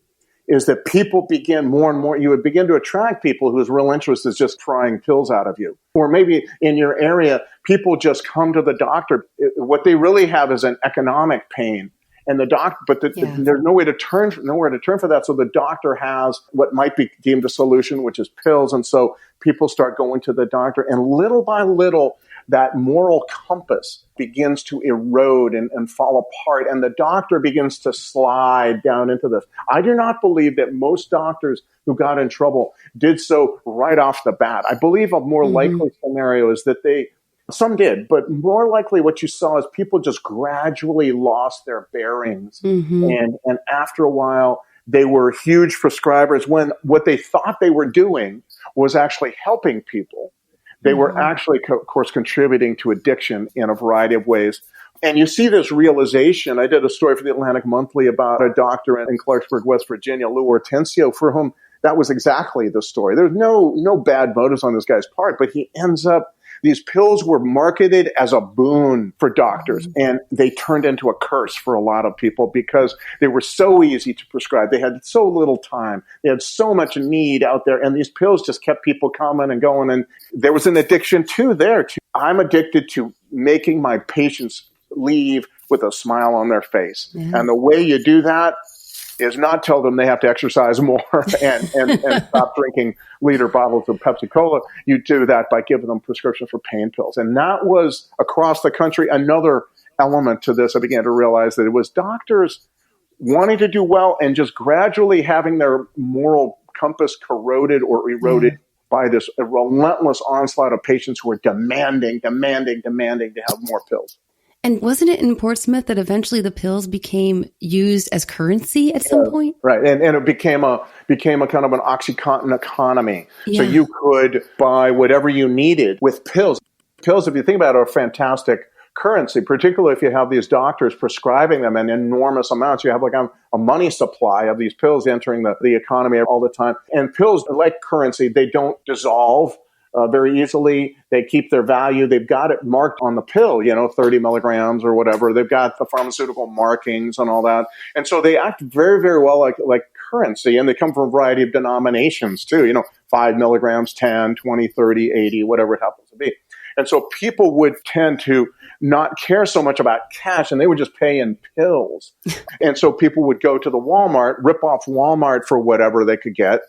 is that people begin more and more, you would begin to attract people whose real interest is just prying pills out of you. Or maybe in your area, people just come to the doctor. What they really have is an economic pain. And the doctor, there's nowhere to turn for that. So the doctor has what might be deemed a solution, which is pills. And so people start going to the doctor, and little by little, that moral compass begins to erode and fall apart. And the doctor begins to slide down into this. I do not believe that most doctors who got in trouble did so right off the bat. I believe a more likely scenario is that some did, but more likely what you saw is people just gradually lost their bearings. And after a while, they were huge prescribers when what they thought they were doing was actually helping people. They were actually, of course, contributing to addiction in a variety of ways. And you see this realization. I did a story for the Atlantic Monthly about a doctor in Clarksburg, West Virginia, Lou Hortensio, for whom that was exactly the story. There's no bad motives on this guy's part, but he ends up, these pills were marketed as a boon for doctors, and they turned into a curse for a lot of people because they were so easy to prescribe. They had so little time. They had so much need out there, and these pills just kept people coming and going. And there was an addiction too there. I'm addicted to making my patients leave with a smile on their face. And the way you do that is not tell them they have to exercise more and stop drinking liter bottles of Pepsi Cola. You do that by giving them prescriptions for pain pills. And that was across the country another element to this. I began to realize that it was doctors wanting to do well and just gradually having their moral compass corroded or eroded by this relentless onslaught of patients who were demanding to have more pills. And wasn't it in Portsmouth that eventually the pills became used as currency at some point? Right. And it became a kind of an OxyContin economy. So you could buy whatever you needed with pills. Pills, if you think about it, are a fantastic currency, particularly if you have these doctors prescribing them in enormous amounts. You have like a money supply of these pills entering the economy all the time. And pills, like currency, they don't dissolve very easily. They keep their value. They've got it marked on the pill, 30 milligrams or whatever. They've got the pharmaceutical markings and all that. And so they act very, very well like currency. And they come from a variety of denominations too, 5 milligrams, 10, 20, 30, 80, whatever it happens to be. And so people would tend to not care so much about cash, and they would just pay in pills. And so people would go to the Walmart, rip off Walmart for whatever they could get.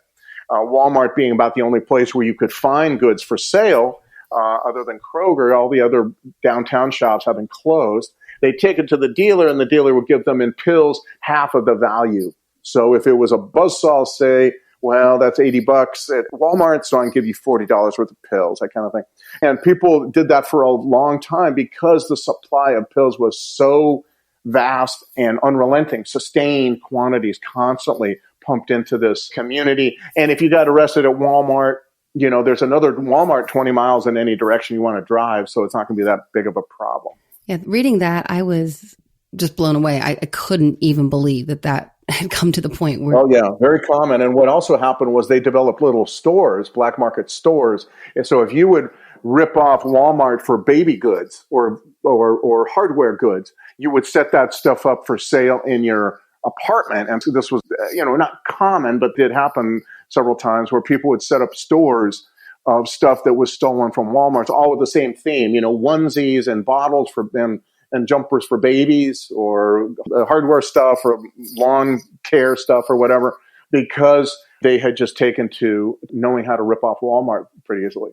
Walmart being about the only place where you could find goods for sale, other than Kroger. All the other downtown shops have been closed. They take it to the dealer, and the dealer would give them in pills half of the value. So if it was a buzzsaw, say, well, that's $80 at Walmart, so I can give you $40 worth of pills, that kind of thing. And people did that for a long time because the supply of pills was so vast and unrelenting, sustained quantities constantly pumped into this community. And if you got arrested at Walmart, there's another Walmart 20 miles in any direction you want to drive, so it's not going to be that big of a problem. Yeah, reading that, I was just blown away. I couldn't even believe that had come to the point where... Oh, yeah, very common. And what also happened was they developed little stores, black market stores. And so if you would rip off Walmart for baby goods or hardware goods, you would set that stuff up for sale in your apartment. And so this was, not common, but did happen several times where people would set up stores of stuff that was stolen from Walmart, all with the same theme, onesies and bottles for them and jumpers for babies or hardware stuff or lawn care stuff or whatever, because they had just taken to knowing how to rip off Walmart pretty easily.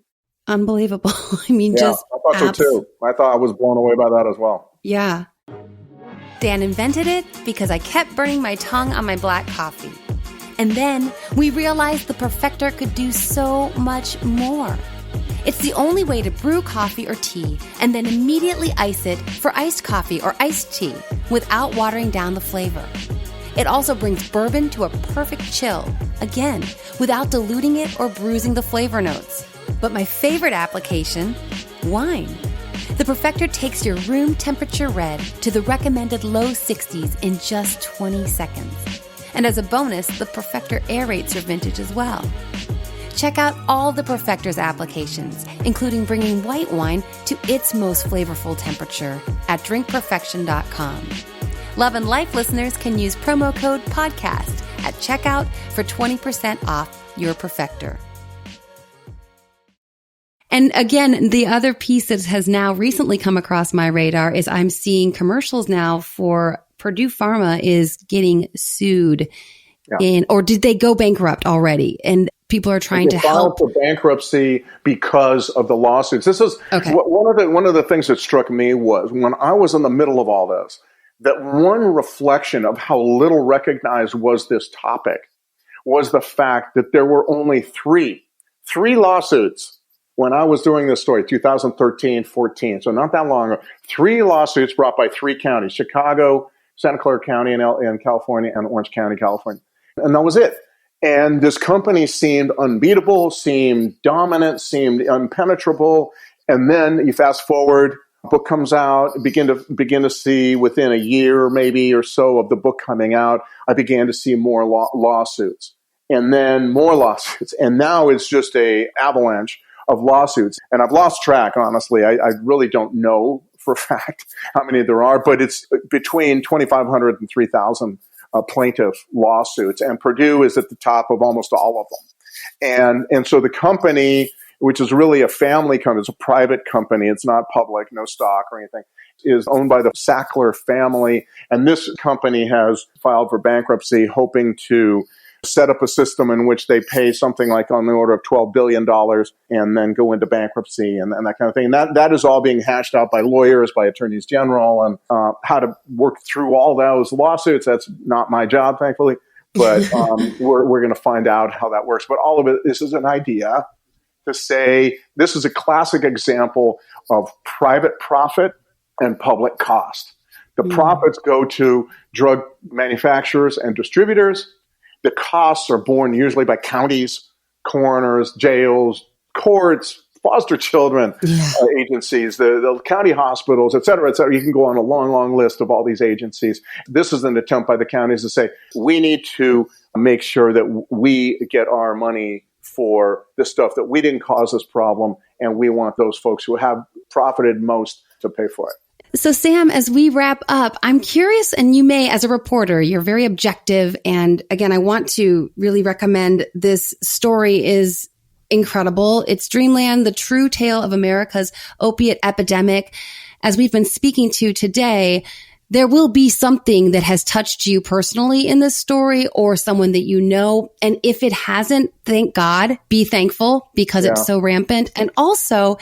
Unbelievable. I mean, just I thought so too. I thought I was blown away by that as well. Yeah. Dan invented it because I kept burning my tongue on my black coffee. And then we realized the perfector could do so much more. It's the only way to brew coffee or tea and then immediately ice it for iced coffee or iced tea without watering down the flavor. It also brings bourbon to a perfect chill again, without diluting it or bruising the flavor notes. But my favorite application, wine. The Perfector takes your room temperature red to the recommended low 60s in just 20 seconds. And as a bonus, the Perfector aerates your vintage as well. Check out all the Perfector's applications, including bringing white wine to its most flavorful temperature at drinkperfection.com. Love and Life listeners can use promo code PODCAST at checkout for 20% off your Perfector. And again, the other piece that has now recently come across my radar is I'm seeing commercials now for Purdue Pharma is getting sued or did they go bankrupt already? And people are trying to help. For bankruptcy because of the lawsuits. This is one of the things that struck me was when I was in the middle of all this, that one reflection of how little recognized was this topic was the fact that there were only three lawsuits when I was doing this story, 2013, 14. So not that long ago, 3 lawsuits brought by 3 counties, Chicago, Santa Clara County in California, and Orange County, California. And that was it. And this company seemed unbeatable, seemed dominant, seemed impenetrable. And then you fast forward, book comes out, begin to see within a year maybe or so of the book coming out, I began to see more lawsuits. And then more lawsuits. And now it's just a avalanche of lawsuits. And I've lost track, honestly. I really don't know for a fact how many there are, but it's between 2,500 and 3,000 plaintiff lawsuits, and Purdue is at the top of almost all of them. And so the company, which is really a family company, it's a private company, it's not public, no stock or anything, is owned by the Sackler family. And this company has filed for bankruptcy, hoping to set up a system in which they pay something like on the order of $12 billion and then go into bankruptcy and that kind of thing. And that is all being hashed out by lawyers, by attorneys general, and how to work through all those lawsuits. That's not my job, thankfully, but we're going to find out how that works. But all of it, this is an idea to say this is a classic example of private profit and public cost. The profits go to drug manufacturers and distributors. The costs are borne usually by counties, coroners, jails, courts, foster children agencies, the county hospitals, et cetera, et cetera. You can go on a long, long list of all these agencies. This is an attempt by the counties to say, we need to make sure that we get our money for the stuff that we didn't cause this problem, and we want those folks who have profited most to pay for it. So Sam, as we wrap up, I'm curious, and you may, as a reporter, you're very objective. And again, I want to really recommend this story is incredible. It's Dreamland, the true tale of America's opiate epidemic. As we've been speaking to today, there will be something that has touched you personally in this story or someone that you know. And if it hasn't, thank God, be thankful because it's so rampant. And also,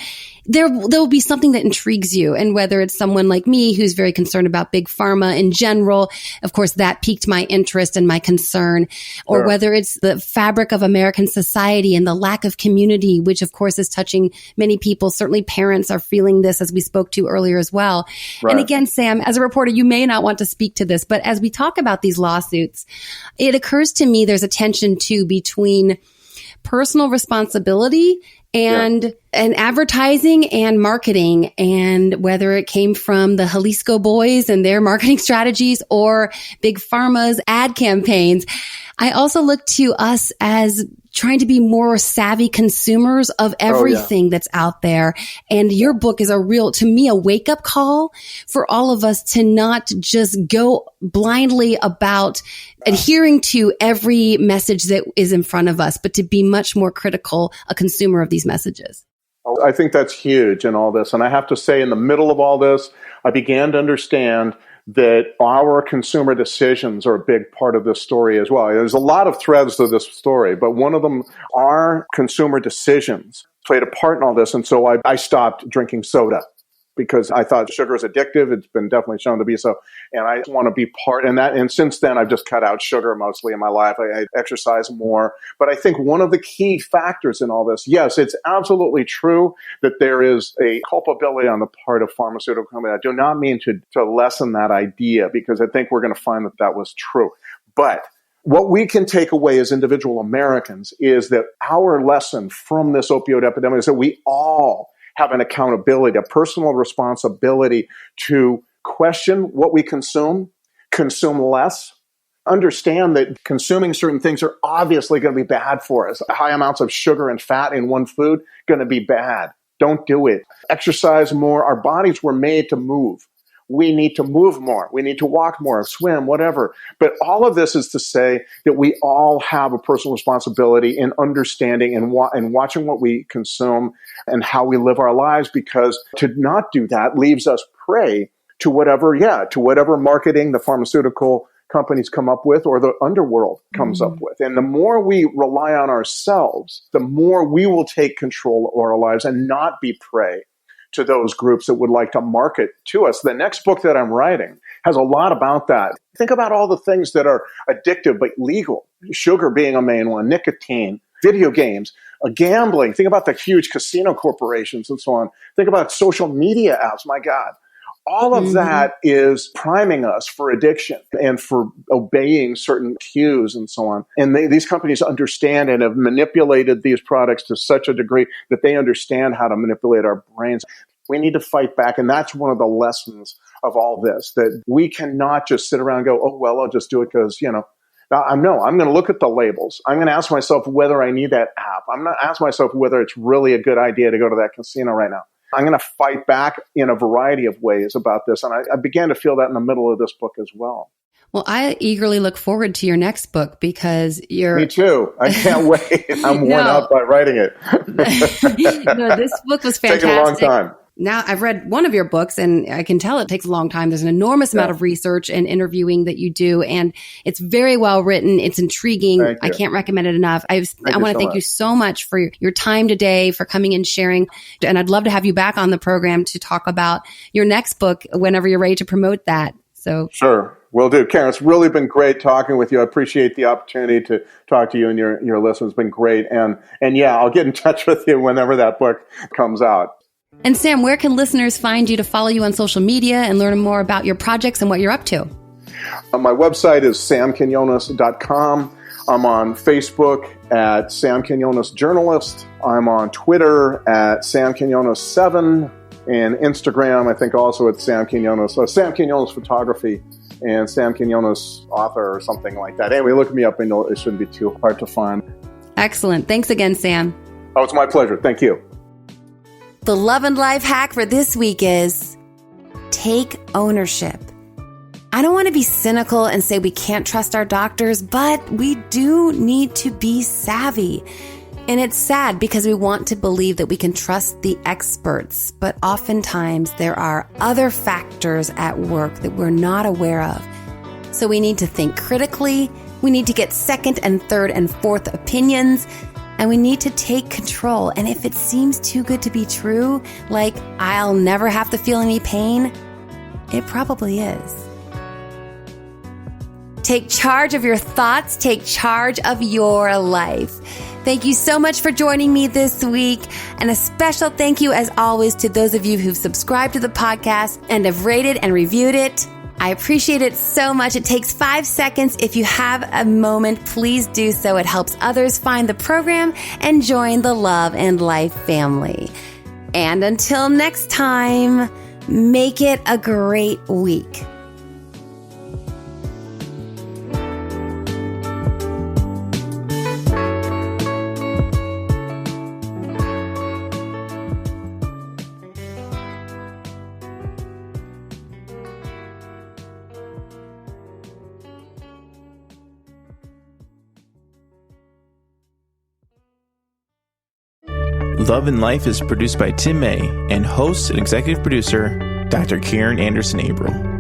there will be something that intrigues you. And whether it's someone like me who's very concerned about Big Pharma in general, of course, that piqued my interest and my concern, or whether it's the fabric of American society and the lack of community, which of course is touching many people. Certainly parents are feeling this, as we spoke to earlier as well. Right. And again, Sam, as a reporter, you may not want to speak to this, but as we talk about these lawsuits, it occurs to me there's a tension too between personal responsibility and advertising and marketing, and whether it came from the Jalisco boys and their marketing strategies or Big Pharma's ad campaigns. I also look to us as trying to be more savvy consumers of everything that's out there. And your book is to me, a wake-up call for all of us to not just go blindly about adhering to every message that is in front of us, but to be much more critical, a consumer of these messages. I think that's huge in all this. And I have to say, in the middle of all this, I began to understand that our consumer decisions are a big part of this story as well. There's a lot of threads to this story, but one of them, our consumer decisions played a part in all this. And so I stopped drinking soda because I thought sugar is addictive. It's been definitely shown to be so. And I want to be part in that. And since then, I've just cut out sugar mostly in my life. I exercise more. But I think one of the key factors in all this, yes, it's absolutely true that there is a culpability on the part of pharmaceutical companies. I do not mean to lessen that idea, because I think we're going to find that was true. But What we can take away as individual Americans is that our lesson from this opioid epidemic is that we all have an accountability, a personal responsibility to question what we consume less, understand that consuming certain things are obviously going to be bad for us. High amounts of sugar and fat in one food, going to be bad. Don't do it. Exercise more. Our bodies were made to move. We need to move more. We need to walk more, swim, whatever. But all of this is to say that we all have a personal responsibility in understanding and watching what we consume and how we live our lives, because to not do that leaves us prey to whatever marketing the pharmaceutical companies come up with or the underworld comes up with. And the more we rely on ourselves, the more we will take control of our lives and not be prey to those groups that would like to market to us. The next book that I'm writing has a lot about that. Think about all the things that are addictive but legal. Sugar being a main one, nicotine, video games, gambling. Think about the huge casino corporations and so on. Think about social media apps. My God. All of that is priming us for addiction and for obeying certain cues and so on. And these companies understand and have manipulated these products to such a degree that they understand how to manipulate our brains. We need to fight back. And that's one of the lessons of all this, that we cannot just sit around and go, oh, well, I'll just do it because, I'm going to look at the labels. I'm going to ask myself whether I need that app. I'm going to ask myself whether it's really a good idea to go to that casino right now. I'm going to fight back in a variety of ways about this. And I began to feel that in the middle of this book as well. Well, I eagerly look forward to your next book because Me too. I can't wait. I'm worn out by writing it. No, this book was fantastic. Taking a long time. Now, I've read one of your books and I can tell it takes a long time. There's an enormous amount of research and interviewing that you do, and it's very well written. It's intriguing. I can't recommend it enough. I want to thank you so much for your time today, for coming and sharing. And I'd love to have you back on the program to talk about your next book whenever you're ready to promote that. So sure. Will do. Karen, it's really been great talking with you. I appreciate the opportunity to talk to you and your listeners. It's been great. And yeah, I'll get in touch with you whenever that book comes out. And Sam, where can listeners find you to follow you on social media and learn more about your projects and what you're up to? My website is samquinones.com. I'm on Facebook at Sam Quinones Journalist. I'm on Twitter at Sam Quinones7 and Instagram, I think also at Sam Quinones. So Sam Quinones Photography and Sam Quinones Author or something like that. Anyway, look me up and it shouldn't be too hard to find. Excellent. Thanks again, Sam. Oh, it's my pleasure. Thank you. The Love and Life hack for this week is take ownership. I don't want to be cynical and say we can't trust our doctors, but we do need to be savvy. And it's sad because we want to believe that we can trust the experts, but oftentimes there are other factors at work that we're not aware of. So we need to think critically. We need to get second and third and fourth opinions. And we need to take control. And if it seems too good to be true, like I'll never have to feel any pain, it probably is. Take charge of your thoughts. Take charge of your life. Thank you so much for joining me this week. And a special thank you, as always, to those of you who've subscribed to the podcast and have rated and reviewed it. I appreciate it so much. It takes 5 seconds. If you have a moment, please do so. It helps others find the program and join the Love and Life family. And until next time, make it a great week. Love and Life is produced by Tim May and host and executive producer, Dr. Karen Anderson Abril.